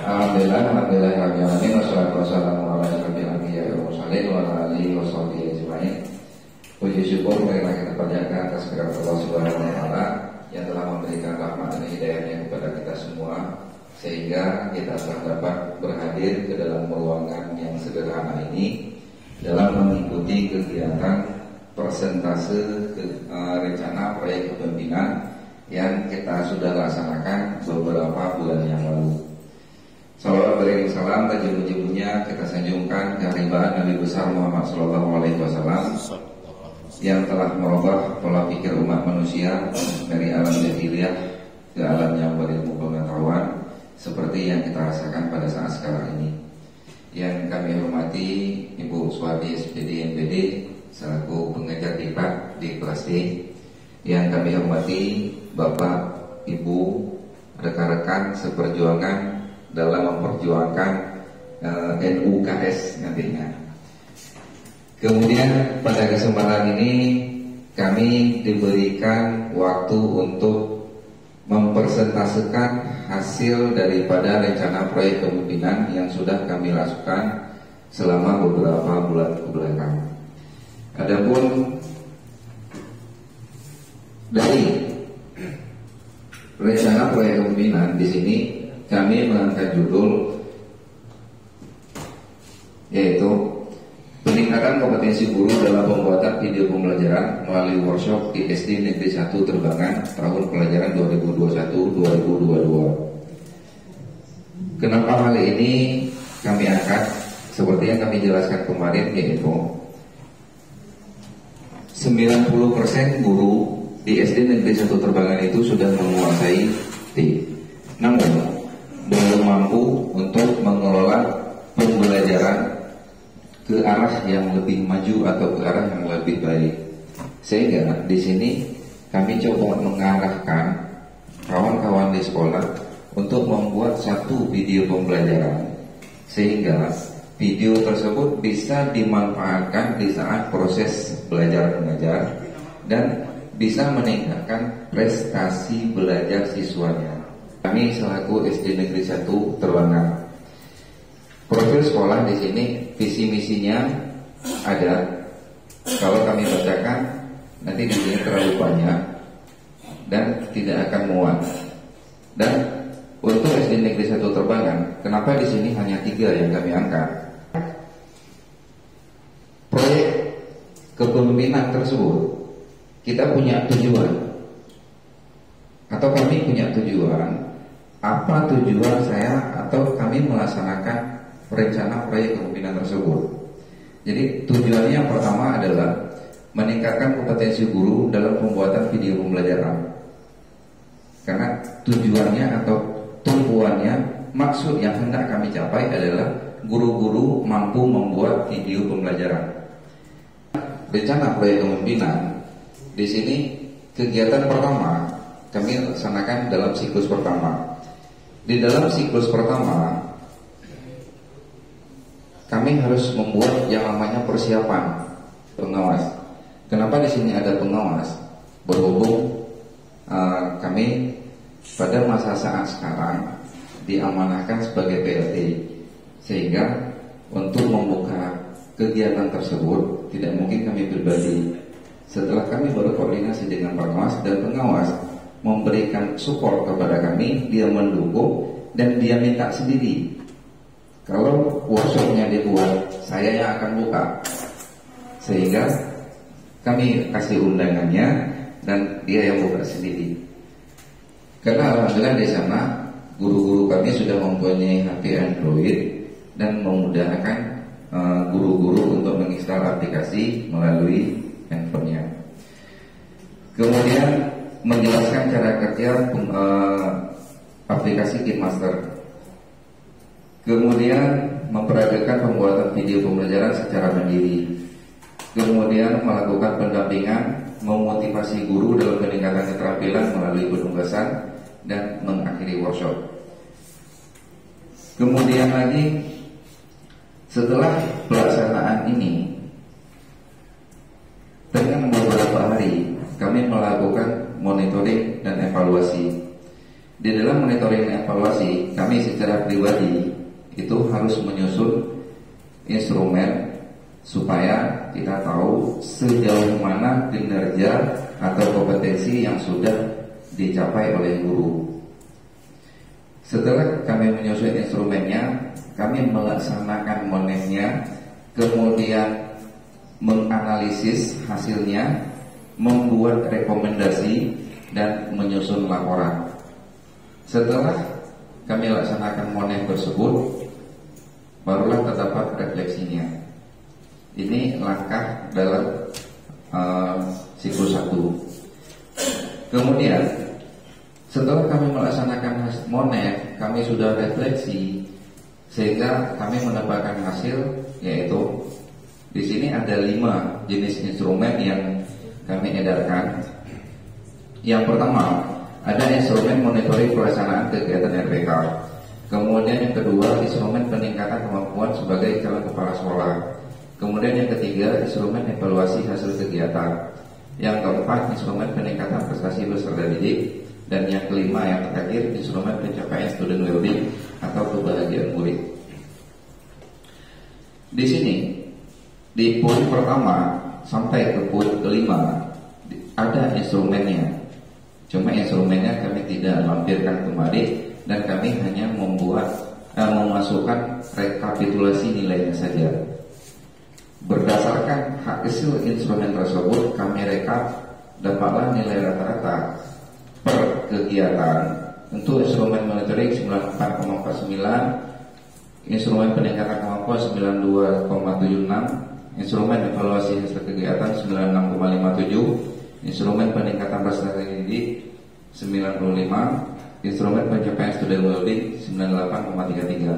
Alhamdulillah kami alamin wassalatu wassalamu ala asyrofil anbiya'i wal mursalin wa ala alihi washabihi ajmain. Puji syukur marilah kita panjatkan atas kehadirat Allah Subhanahu wa taala yang telah memberikan rahmat dan hidayahnya kepada kita semua sehingga kita telah dapat berhadir ke dalam ruangan yang sederhana ini dalam mengikuti kegiatan persentase rencana proyek kepemimpinan yang kita sudah laksanakan beberapa bulan yang lalu. Salawat beriring salam dan jemu-jemunya kita sanjungkan kehadiran Nabi besar Muhammad SAW yang telah merubah pola pikir umat manusia dari alam jahiliyah ke alam yang berilmu pengetahuan seperti yang kita rasakan pada saat sekarang ini. Yang kami hormati Ibu Suwadi SPD NPD selaku pengajar diklat di kelas D. Yang kami hormati Bapak, Ibu, rekan-rekan seperjuangan dalam memperjuangkan NUKS nantinya. Kemudian pada kesempatan ini kami diberikan waktu untuk mempresentasikan hasil daripada rencana proyek kepemimpinan yang sudah kami lakukan selama beberapa bulan kebelakang. Adapun dari rencana proyek kepemimpinan di sini kami mengangkat judul yaitu peningkatan kompetensi guru dalam pembuatan video pembelajaran melalui workshop di SD Negeri 1 Terbangan tahun pelajaran 2021-2022. Kenapa hal ini kami angkat? Seperti yang kami jelaskan kemarin, yaitu 90% guru di SD Negeri 1 Terbangan itu sudah menguasai T. Namun belum mampu untuk mengelola pembelajaran ke arah yang lebih maju atau ke arah yang lebih baik. Sehingga di sini kami coba mengarahkan kawan-kawan di sekolah untuk membuat satu video pembelajaran sehingga video tersebut bisa dimanfaatkan di saat proses belajar mengajar dan bisa meningkatkan prestasi belajar siswanya. Kami selaku SD Negeri 1 Terbangan. Profil sekolah di sini visi misinya ada. Kalau kami bacakan nanti di sini terlalu banyak dan tidak akan muat. Dan untuk SD Negeri 1 Terbangan, kenapa di sini hanya 3 yang kami angkat? Proyek kepemimpinan tersebut kita punya tujuan atau kami punya tujuan. Apa tujuan saya atau kami melaksanakan rencana proyek kepemimpinan tersebut? Jadi tujuannya yang pertama adalah meningkatkan kompetensi guru dalam pembuatan video pembelajaran. Karena tujuannya atau tumpuannya, maksud yang hendak kami capai adalah guru-guru mampu membuat video pembelajaran. Rencana proyek kepemimpinan di sini kegiatan pertama kami laksanakan dalam siklus pertama. Di dalam siklus pertama kami harus membuat yang namanya persiapan pengawas. Kenapa di sini ada pengawas? Berhubung kami pada masa saat sekarang diamanahkan sebagai PLT, sehingga untuk membuka kegiatan tersebut tidak mungkin kami pribadi. Setelah kami berkoordinasi dengan pengawas dan pengawas memberikan support kepada kami, dia mendukung dan dia minta sendiri. Kalau workshopnya dibuat, saya yang akan buka. Sehingga kami kasih undangannya dan dia yang buka sendiri. Karena alhamdulillah di sana guru-guru kami sudah mempunyai HP Android dan memudahkan guru-guru untuk menginstal aplikasi melalui handphonenya. Kemudian menjelaskan cara kerja aplikasi KeepMaster. Kemudian memperagakan pembuatan video pembelajaran secara mandiri. Kemudian melakukan pendampingan, memotivasi guru dalam peningkatan keterampilan melalui penugasan dan mengakhiri workshop. Kemudian lagi setelah pelaksanaan ini, dengan beberapa hari kami melakukan monitoring dan evaluasi. Di dalam monitoring dan evaluasi, kami secara pribadi itu harus menyusun instrumen supaya kita tahu sejauh mana kinerja atau kompetensi yang sudah dicapai oleh guru. Setelah kami menyusun instrumennya, kami melaksanakan monefnya, kemudian menganalisis hasilnya, membuat rekomendasi, dan menyusun laporan. Setelah kami laksanakan monef tersebut, barulah terdapat refleksinya. Ini langkah dalam siklus 1. Kemudian setelah kami melaksanakan monef, kami sudah refleksi sehingga kami mendapatkan hasil, yaitu di sini ada 5 jenis instrumen yang kami edarkan. Yang pertama, ada instrumen monitoring pelaksanaan kegiatan RPK. Kemudian yang kedua, instrumen peningkatan kemampuan sebagai calon kepala sekolah. Kemudian yang ketiga, instrumen evaluasi hasil kegiatan. Yang keempat, instrumen peningkatan prestasi peserta didik. Dan yang kelima, yang terakhir, instrumen pencapaian student well-being atau kebahagiaan murid. Di sini, di poin pertama sampai ke poin kelima ada instrumennya. Cuma instrumennya kami tidak lampirkan kembali, dan kami hanya memasukkan rekapitulasi nilainya saja. Berdasarkan hasil instrumen tersebut, kami rekap dapatlah nilai rata-rata per kegiatan. Untuk instrumen monitoring 94,49, instrumen peningkatan kemampuan 92,76, instrumen evaluasi hasil kegiatan 96,57, instrumen peningkatan prestasi didik 95, instrumen pencapaian student well-being 98,33,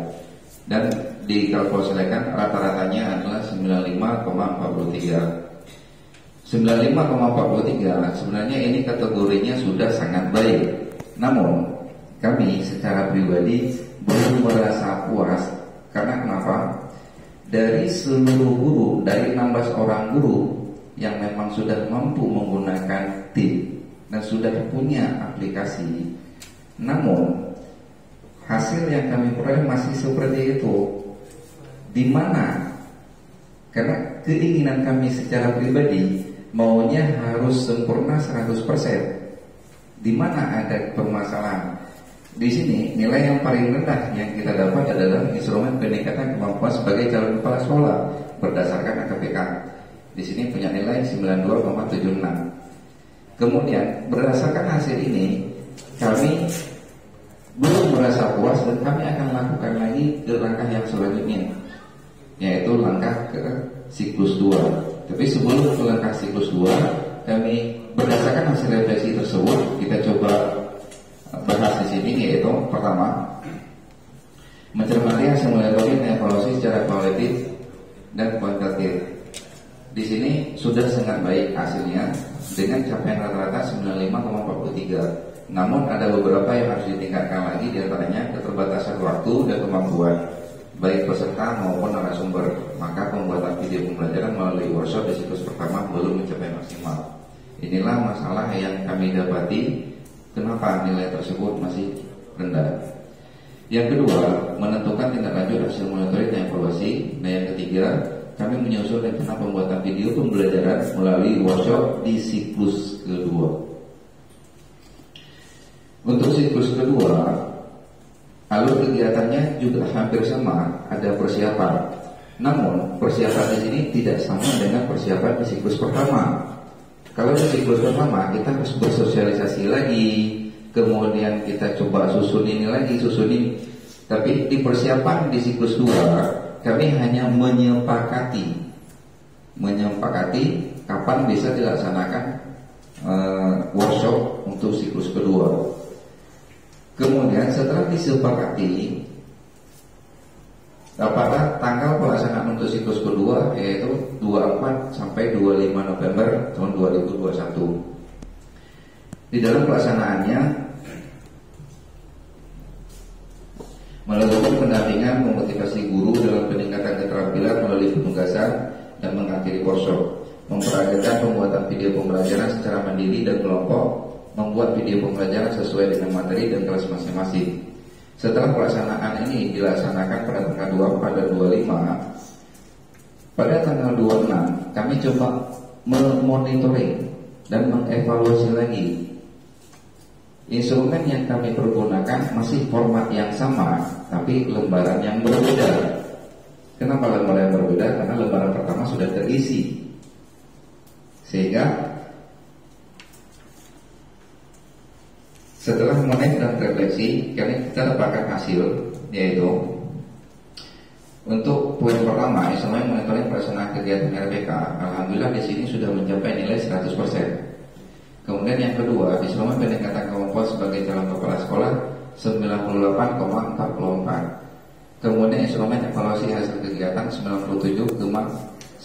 dan dikalkulasikan rata-ratanya adalah 95,43. 95,43 sebenarnya ini kategorinya sudah sangat baik. Namun kami secara pribadi belum merasa puas. Karena kenapa? Dari seluruh guru, dari 16 orang guru yang memang sudah mampu menggunakan TIP dan sudah punya aplikasi, namun hasil yang kami peroleh masih seperti itu. Di mana? Karena keinginan kami secara pribadi maunya harus sempurna 100%. Di mana ada permasalahan? Di sini nilai yang paling rendah yang kita dapat adalah instrumen peningkatan kemampuan sebagai calon kepala sekolah berdasarkan AKPK. Di sini punya nilai 92,76. Kemudian berdasarkan hasil ini, kami belum merasa puas dan kami akan lakukan lagi ke langkah yang selanjutnya, yaitu langkah ke siklus 2. Tapi sebelum ke langkah siklus 2, kami berdasarkan hasil refleksi tersebut, kita coba bahas di sini, yaitu pertama, mencermati hasil monitoring dan evaluasi secara kualitatif dan kuantitatif. Di sini sudah sangat baik hasilnya dengan capaian rata-rata 95,43. Namun ada beberapa yang harus ditingkatkan lagi, diantaranya keterbatasan waktu dan kemampuan baik peserta maupun narasumber. Maka pembuatan video pembelajaran melalui workshop di siklus pertama belum mencapai maksimal. Inilah masalah yang kami dapati. Kenapa nilai tersebut masih rendah? Yang kedua, menentukan tindak lanjut hasil monitoring dan evaluasi. Dan yang ketiga, kami menyusun rencana pembuatan video pembelajaran melalui workshop di siklus kedua. Untuk siklus kedua, alur kegiatannya juga hampir sama, ada persiapan. Namun persiapan di sini tidak sama dengan persiapan di siklus pertama. Kalau di siklus pertama kita harus bersosialisasi lagi, kemudian kita coba susun ini lagi, susun ini. Tapi di persiapan di siklus 2 kami hanya menyepakati kapan bisa dilaksanakan workshop untuk siklus kedua. Kemudian setelah disepakati, dapatlah tanggal pelaksanaan untuk siklus kedua, yaitu 24 sampai 25 November tahun 2021. Di dalam pelaksanaannya melakukan pendampingan memotivasi guru dalam peningkatan keterampilan melalui penugasan dan mengakhiri workshop, memperagakan pembuatan video pembelajaran secara mandiri dan kelompok, membuat video pembelajaran sesuai dengan materi dan kelas masing-masing. Setelah pelaksanaan ini dilaksanakan pada tanggal 24 dan 25, pada tanggal 26 kami coba memonitoring dan mengevaluasi lagi. Instrumen yang kami pergunakan masih format yang sama, tapi lembaran yang berbeda. Kenapa lembaran yang berbeda? Karena lembaran pertama sudah terisi, sehingga setelah memonet dan refleksi, kita dapatkan hasil, yaitu untuk poin pertama, instrumen monitoring pelaksanaan kegiatan RPK, alhamdulillah di sini sudah mencapai nilai 100%. Kemudian yang kedua, instrumen peningkatan kemampuan sebagai calon kepala sekolah 98,44. Kemudian instrumen evaluasi hasil kegiatan 97,92.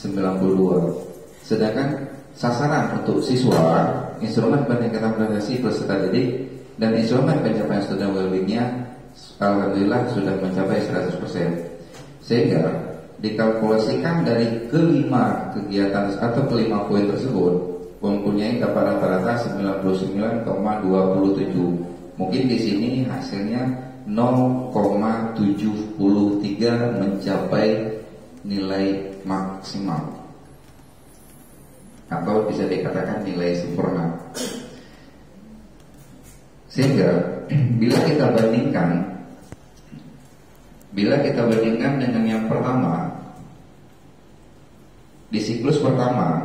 Sedangkan sasaran untuk siswa, instrumen peningkatan prestasi peserta didik dan instrumen pencapaian student well-being-nya alhamdulillah sudah mencapai 100%. Sehingga dikalkulasikan dari kelima kegiatan atau kelima poin tersebut mempunyai dapat rata-rata 99,27. Mungkin di sini hasilnya 0,73 mencapai nilai maksimal, atau bisa dikatakan nilai sempurna. Sehingga bila kita bandingkan dengan yang pertama, di siklus pertama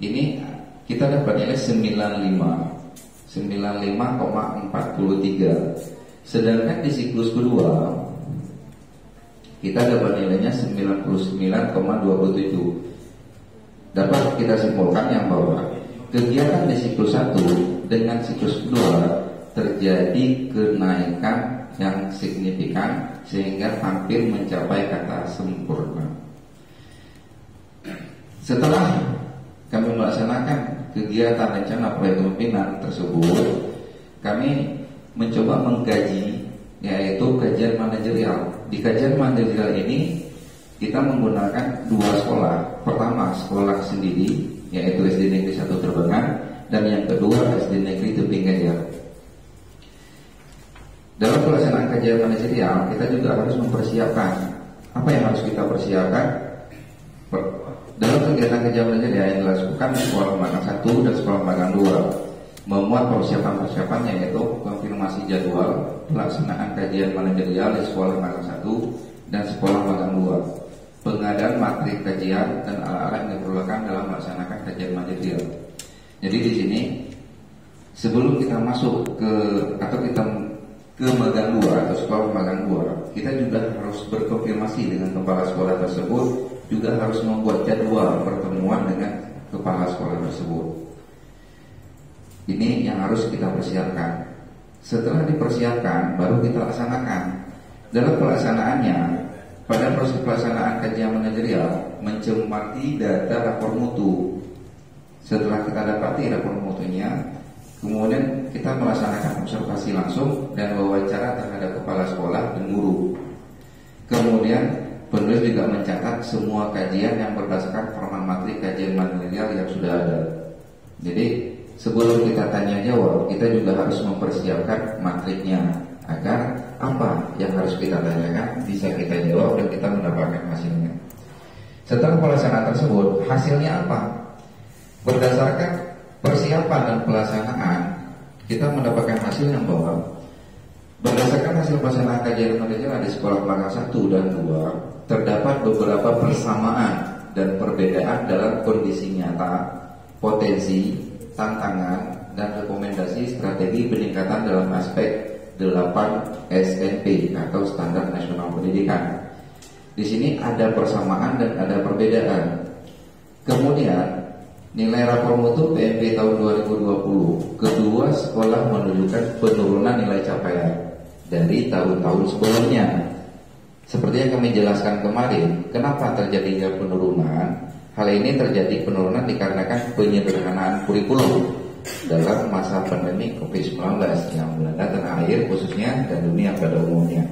ini kita dapat nilai 95,43. Sedangkan di siklus kedua kita dapat nilainya 99,27. Dapat kita simpulkan yang bahwa kegiatan di siklus 1 dengan siklus kedua terjadi kenaikan yang signifikan sehingga hampir mencapai kata sempurna. Setelah kami melaksanakan kegiatan rencana proyek kepemimpinan tersebut, kami mencoba mengkaji, yaitu kajian manajerial. Di kajian manajerial ini kita menggunakan dua sekolah. Pertama, sekolah sendiri, yaitu SD Negeri 1 Terbangan, dan yang kedua SD Negeri Tebing Gajah. Dalam pelaksanaan kajian manajerial, kita juga harus mempersiapkan apa yang harus kita persiapkan dalam kegiatan kajian manajerial yang dilakukan di sekolah magang 1 dan sekolah magang 2. Memuat persiapan-persiapannya, yaitu konfirmasi jadwal pelaksanaan kajian manajerial di sekolah magang 1 dan sekolah magang 2, pengadaan materi kajian dan alat-alat yang diperlukan dalam melaksanakan kajian manajerial. Jadi di sini sebelum kita masuk ke magang 2 atau sekolah magang 2, kita juga harus berkonfirmasi dengan kepala sekolah tersebut, juga harus membuat jadwal pertemuan dengan kepala sekolah tersebut. Ini yang harus kita persiapkan. Setelah dipersiapkan, baru kita laksanakan. Dalam pelaksanaannya, pada proses pelaksanaan kajian manajerial, mencermati data rapor mutu. Setelah kita dapati rapor mutunya, kemudian kita melaksanakan observasi langsung dan wawancara terhadap kepala sekolah dan guru. Kemudian penulis juga mencatat semua kajian yang berdasarkan format materi kajian manajerial yang sudah ada. Jadi sebelum kita tanya jawab, kita juga harus mempersiapkan materinya agar apa yang harus kita tanyakan bisa kita jawab dan kita mendapatkan hasilnya. Setelah pelaksanaan tersebut, hasilnya apa? Berdasarkan persiapan dan pelaksanaan, kita mendapatkan hasil yang bahwa berdasarkan hasil pelaksanaan kajian manajerial di sekolah magang 1 dan 2, terdapat beberapa persamaan dan perbedaan dalam kondisi nyata, potensi, tantangan, dan rekomendasi strategi peningkatan dalam aspek 8 SNP atau Standar Nasional Pendidikan. Di sini ada persamaan dan ada perbedaan. Kemudian nilai rapor mutu PMP tahun 2020, kedua sekolah menunjukkan penurunan nilai capaian dari tahun-tahun sebelumnya. Seperti yang kami jelaskan kemarin, kenapa terjadinya penurunan? Hal ini terjadi penurunan dikarenakan penyederhanaan kurikulum dalam masa pandemi COVID-19 yang melanda tanah air khususnya dan dunia pada umumnya.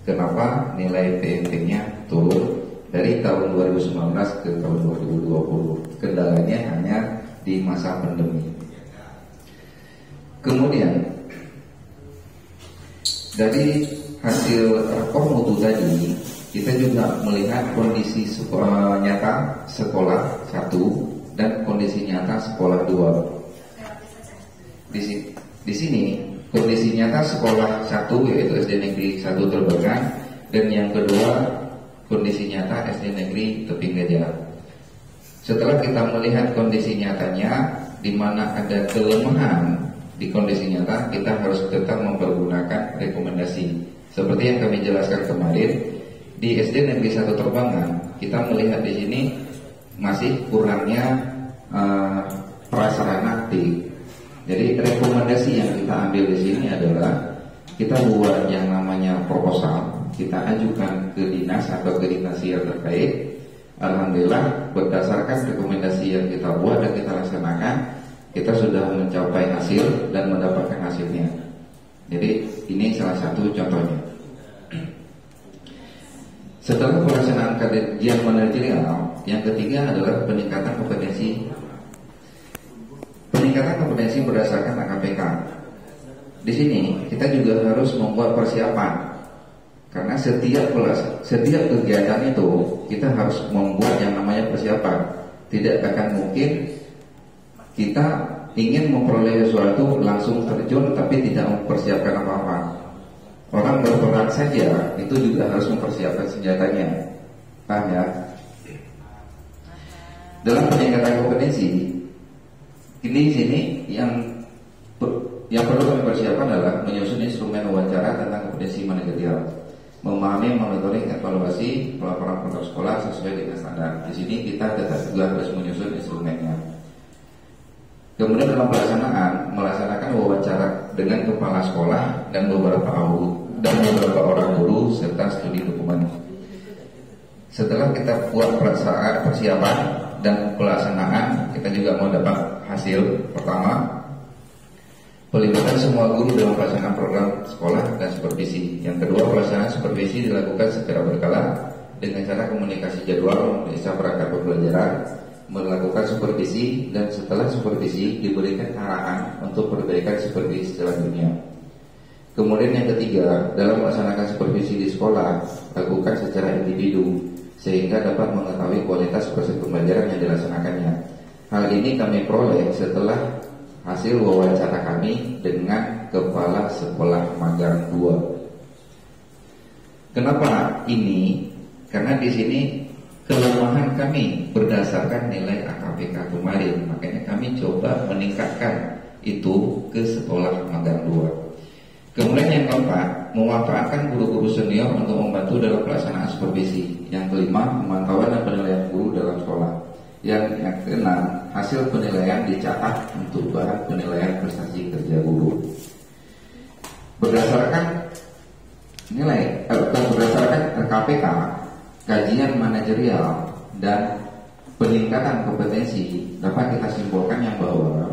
Kenapa nilai PMP-nya turun dari tahun 2019 ke tahun 2020? Kendalanya hanya di masa pandemi. Kemudian dari hasil rapor mutu tadi, kita juga melihat kondisi nyata sekolah 1 dan kondisi nyata sekolah 2. Di sini kondisi nyata sekolah 1 yaitu SD Negeri 1 Terbangan, dan yang kedua kondisi nyata SD Negeri Tebing Gajah. Setelah kita melihat kondisi nyatanya, di mana ada kelemahan di kondisi nyata, kita harus tetap mempergunakan rekomendasi. Seperti yang kami jelaskan kemarin, di SD Negeri 1 Terbangan, kita melihat di sini masih kurangnya prasarana aktif. Jadi rekomendasi yang kita ambil di sini adalah kita buat yang namanya proposal, kita ajukan ke dinas atau ke dinasi yang terkait. Alhamdulillah berdasarkan rekomendasi yang kita buat dan kita laksanakan, kita sudah mencapai hasil dan mendapatkan hasilnya. Jadi ini salah satu contohnya. Setelah pelaksanaan kajian manajerial, yang ketiga adalah peningkatan kompetensi. Peningkatan kompetensi berdasarkan AKPK. Di sini kita juga harus membuat persiapan, karena setiap kegiatan itu kita harus membuat yang namanya persiapan. Tidak akan mungkin kita ingin memperoleh sesuatu langsung terjun tapi tidak mempersiapkan apa-apa. Orang berperang saja itu juga harus mempersiapkan senjatanya. Paham ya? Dalam peningkatan kompetensi, ini sini yang perlu kami persiapkan adalah menyusun instrumen wawancara tentang kompetensi manajerial, memahami, monitoring, evaluasi pelaporan produk sekolah sesuai dengan standar. Di sini kita tetap juga harus menyusun instrumennya. Kemudian dalam melaksanakan wawancara dengan kepala sekolah dan beberapa orang guru serta studi dokumen. Setelah kita buat persiapan dan pelaksanaan, kita juga mau dapat hasil. Pertama, pelibatan semua guru dalam pelaksanaan program sekolah dan supervisi. Yang kedua, pelaksanaan supervisi dilakukan secara berkala dengan cara komunikasi jadwal, memeriksa perangkat pembelajaran, melakukan supervisi, dan setelah supervisi diberikan arahan untuk perbaikan supervisi selanjutnya. Kemudian yang ketiga, dalam melaksanakan supervisi di sekolah, lakukan secara individu sehingga dapat mengetahui kualitas proses pembelajaran yang dilaksanakannya. Hal ini kami peroleh setelah hasil wawancara kami dengan Kepala Sekolah Magang 2. Kenapa ini? Karena di sini kelemahan kami berdasarkan nilai AKPK kemarin, makanya kami coba meningkatkan itu ke Sekolah Magang 2. Kemudian yang keempat, memanfaatkan guru-guru senior untuk membantu dalam pelaksanaan supervisi. Yang kelima, pemantauan dan penilaian guru dalam sekolah. Yang keenam, hasil penilaian dicatat untuk bahan penilaian prestasi kerja guru. Berdasarkan RKPK, kajian manajerial dan peningkatan kompetensi, dapat kita simpulkan yang bahwa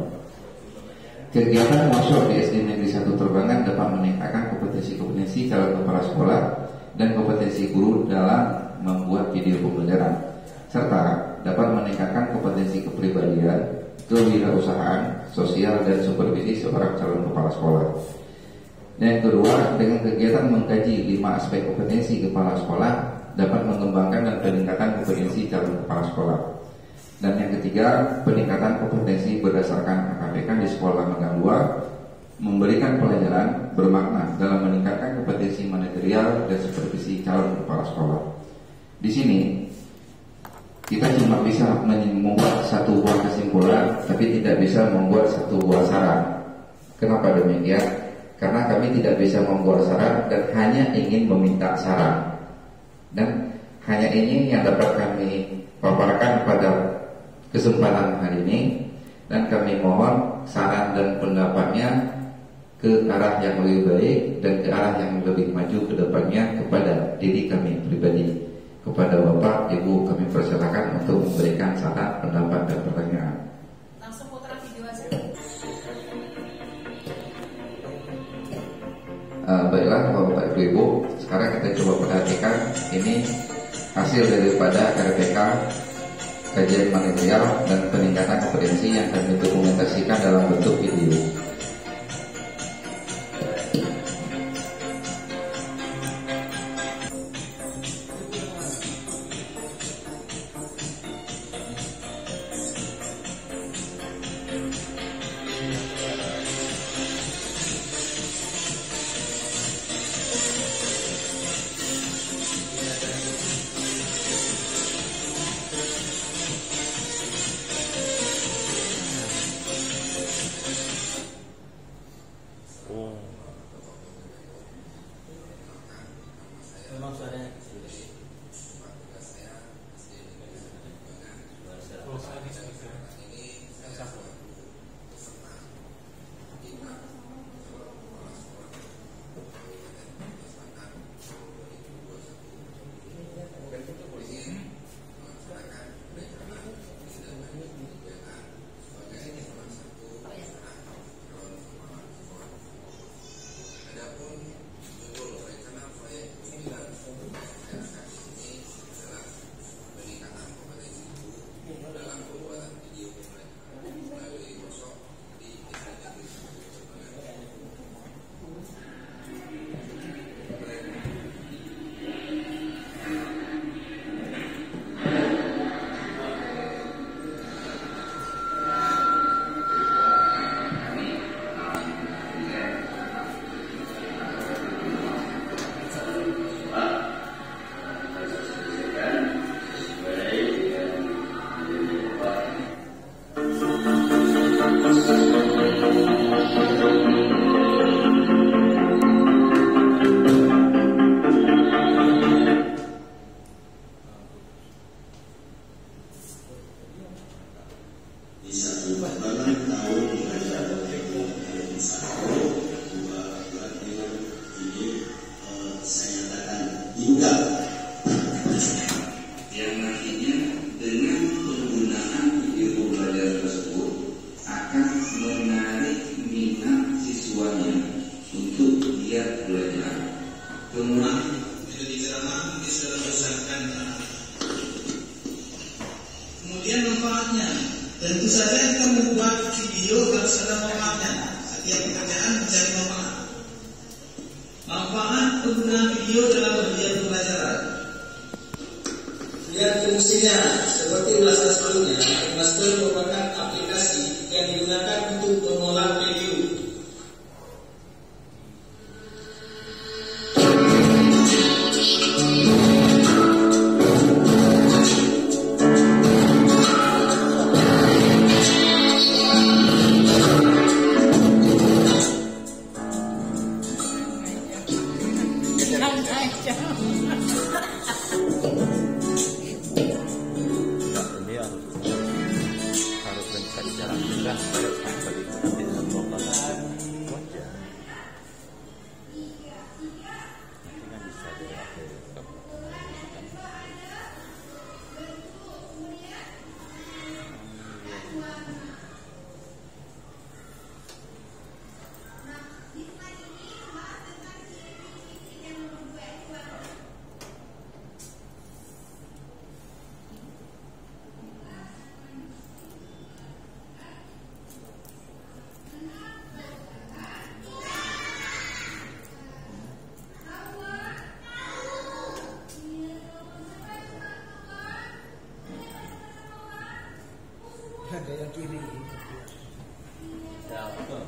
kegiatan workshop di SD Negeri 1 Terbangan dapat meningkatkan kompetensi calon kepala sekolah dan kompetensi guru dalam membuat video pembelajaran, serta dapat meningkatkan kompetensi kepribadian, kewirausahaan, sosial, dan supervisi seorang calon kepala sekolah. Dan yang kedua, dengan kegiatan mengkaji 5 aspek kompetensi kepala sekolah dapat mengembangkan dan peningkatan kompetensi calon kepala sekolah. Dan yang ketiga, peningkatan kompetensi berdasarkan AKPK di Sekolah Magang 2 memberikan pelajaran bermakna dalam meningkatkan kompetensi manajerial dan supervisi calon kepala sekolah. Di sini kita cuma bisa membuat satu buah kesimpulan, tapi tidak bisa membuat satu buah saran. Kenapa demikian? Karena kami tidak bisa membuat saran dan hanya ingin meminta saran. Dan hanya ini yang dapat kami paparkan pada kesempatan hari ini, dan kami mohon saran dan pendapatnya ke arah yang lebih baik dan ke arah yang lebih maju ke depannya kepada diri kami pribadi. Kepada Bapak, Ibu, kami persilakan untuk memberikan saran, pendapat, dan pertanyaan. Langsung putar video aja. Baiklah Bapak Ibu, sekarang kita coba perhatikan ini hasil daripada RPK kajian manajerial dan peningkatan kompetensi yang kami dokumentasikan dalam bentuk video. Memang suaranya kecil. Kemudian manfaatnya, tentu saja kita membuat video harus ada manfaatnya. Setiap pekerjaan mencari manfaat. Manfaat penggunaan video dalam bagian pembelajaran. Lihat fungsinya, seperti ulasan sebelumnya, Master merupakan aplikasi yang digunakan untuk mengolah video. Ada yang kiri. Ya, betul.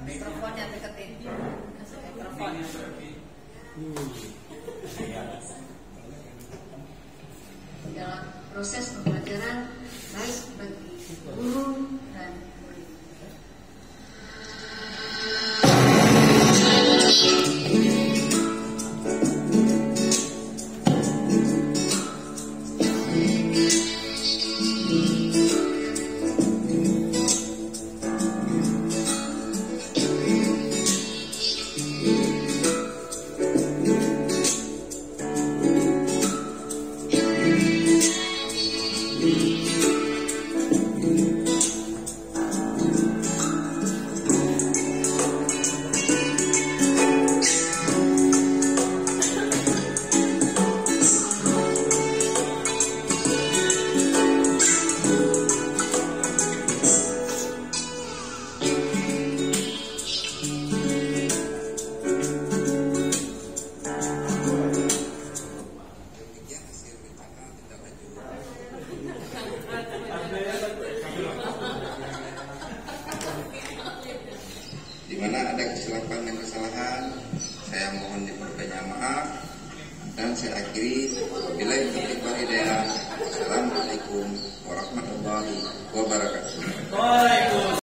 Mikrofonnya deketin. Mikrofon. Dalam proses pembelajaran baik bagi guru dan murid. Dan saya akhiri, wabillahi taufiq wal hidayah. Assalamualaikum warahmatullahi wabarakatuh.